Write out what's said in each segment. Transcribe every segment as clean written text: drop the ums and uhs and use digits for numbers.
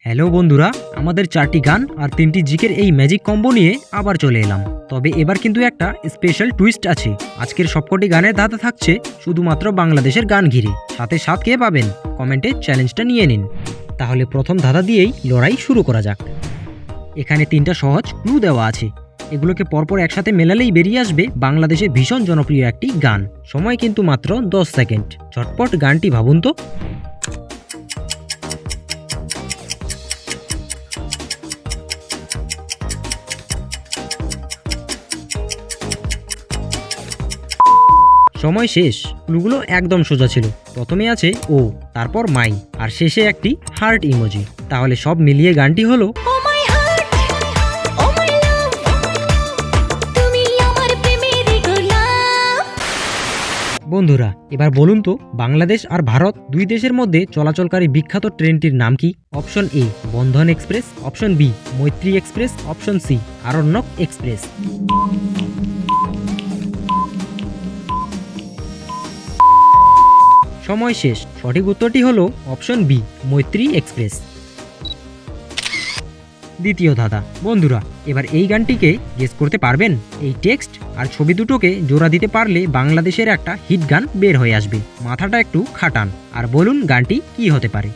Hello বন্ধুরা, আমাদের 4টি গান আর 3টি জিকের এই ম্যাজিক কম্বো নিয়ে আবার চলে এলাম। তবে এবার কিন্তু একটা স্পেশাল টুইস্ট আছে। আজকের সবকটি গানের ধাঁধা থাকছে শুধুমাত্র বাংলাদেশের গান ঘিরে। সাথে সাথ কে পাবেন কমেন্টে চ্যালেঞ্জটা নিয়ে নিন। তাহলে প্রথম ধাঁধা দিয়েই লড়াই শুরু করা যাক। এখানে 3টা সহজ ক্লু দেওয়া আছে, এগুলোকে পরপর একসাথে মেলালেই বেরিয়ে আসবে বাংলাদেশের ভীষণ জনপ্রিয় একটি গান। সময় কিন্তু মাত্র 10 সেকেন্ড। ঝটপট গানটি ভাবুন তো। সময় শেষ। ক্লুগুলো একদম সোজা ছিল। প্রথমে আছে ও, তারপর মাই, আর শেষে একটি হার্ট ইমোজি। তাহলে সব মিলিয়ে গানটি হলো বন্ধুরা, এবার বলুন তো বাংলাদেশ আর ভারত দুই দেশের মধ্যে চলাচলকারী বিখ্যাত ট্রেনটির নাম কি? Option A Bandhan express, option B Maitree express, option C Aranyak express. সময় শেষ। সঠিক উত্তরটি হলো অপশন বি মৈত্রী এক্সপ্রেস। দ্বিতীয় ধাঁধা। বন্ধুরা, এবার এই গানটিকে গেস করতে পারবেন? এই টেক্সট আর ছবি দুটোকে জোড়া দিতে পারলে বাংলাদেশের একটা হিট গান বের হয়ে আসবে। মাথাটা একটু খাটান আর বলুন গানটি কি হতে পারে।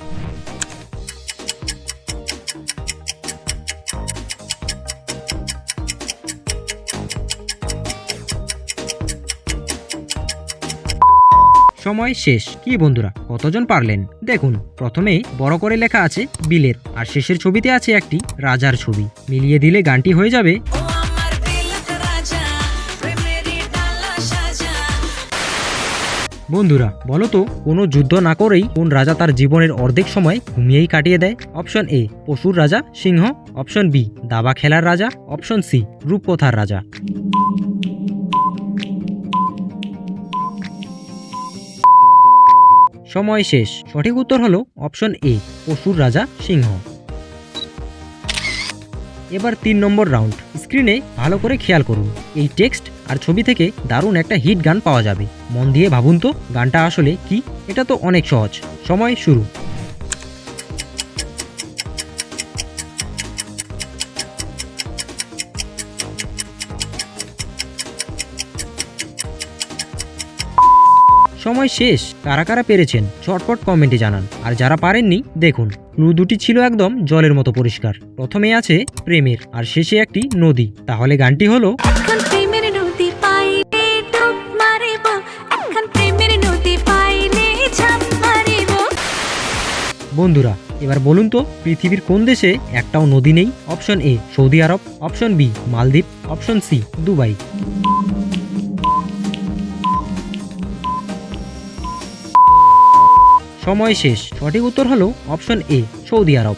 সময় শেষ। কি বন্ধুরা, কতজন পারলেন? দেখুন, প্রথমে বড় করে লেখা আছে বিলের, আর শেষের ছবিতে আছে একটি রাজার ছবি। মিলিয়ে দিলে গানটি হয়ে যাবে বন্ধুরা, বলো তো কোনো যুদ্ধ না করেই কোন রাজা তার জীবনের অর্ধেক সময় ঘুমিয়েই কাটিয়ে দেয়? অপশন এ পশুর রাজা সিংহ, অপশন বি দাবা খেলার রাজা, অপশন সি রূপকথার রাজা। সময় শেষ। সঠিক উত্তর হলো অপশন এ পশুর রাজা সিংহ। এবার 3 নম্বর রাউন্ড। স্ক্রিনে ভালো করে খেয়াল করুন। এই টেক্সট আর ছবি থেকে দারুণ একটা হিট গান পাওয়া যাবে। মন দিয়ে ভাবুন তো গানটা আসলে কি? এটা তো অনেক সহজ। সময় শুরু। সময় শেষ। কারা কারা পেরেছেন চটপট কমেন্টে জানান। আর যারা পারেননি দেখুন, ক্লু দুটি ছিল একদম জলের মতো পরিষ্কার। প্রথমে আছে প্রেমের, আর শেষে একটি নদী। তাহলে গানটি হলো বন্ধুরা, এবার বলুন তো পৃথিবীর কোন দেশে একটাও নদী নেই? অপশন এ সৌদি আরব, অপশন বি মালদ্বীপ, অপশন সি দুবাই। সময় শেষ। সঠিক উত্তর হলো অপশন এ সৌদি আরব।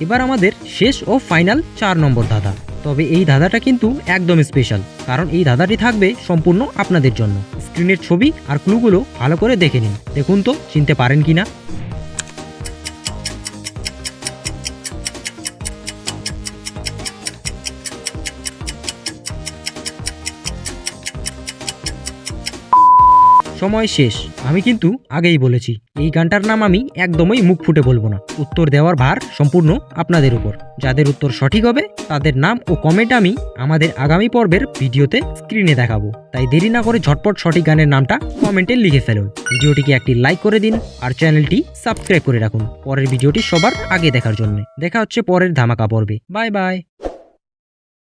এবার আমাদের শেষ ও ফাইনাল 4 নম্বর ধাঁধা। তবে এই ধাঁধাটা কিন্তু একদম স্পেশাল, কারণ এই ধাঁধাটি থাকবে সম্পূর্ণ আপনাদের জন্য। স্ক্রিনের ছবি আর ক্লুগুলো ভালো করে দেখে নিন। দেখুন তো চিনতে পারেন কিনা। সময় শেষ। আমি কিন্তু আগেই বলেছি এই গানটার নাম আমি একদমই মুখ ফুটে বলবো না। উত্তর দেওয়ার ভার সম্পূর্ণ আপনাদের উপর। যাদের উত্তর সঠিক হবে তাদের নাম ও কমেন্ট আমি আমাদের আগামী পর্বের ভিডিওতে স্ক্রিনে দেখাবো। তাই দেরি না করে ঝটপট সঠিক গানের নামটা কমেন্টে লিখে ফেলুন। ভিডিওটিকে একটি লাইক করে দিন আর চ্যানেলটি সাবস্ক্রাইব করে রাখুন পরের ভিডিওটি সবার আগে দেখার জন্য। দেখা হচ্ছে পরের ধামাকা পর্বে। Bye bye.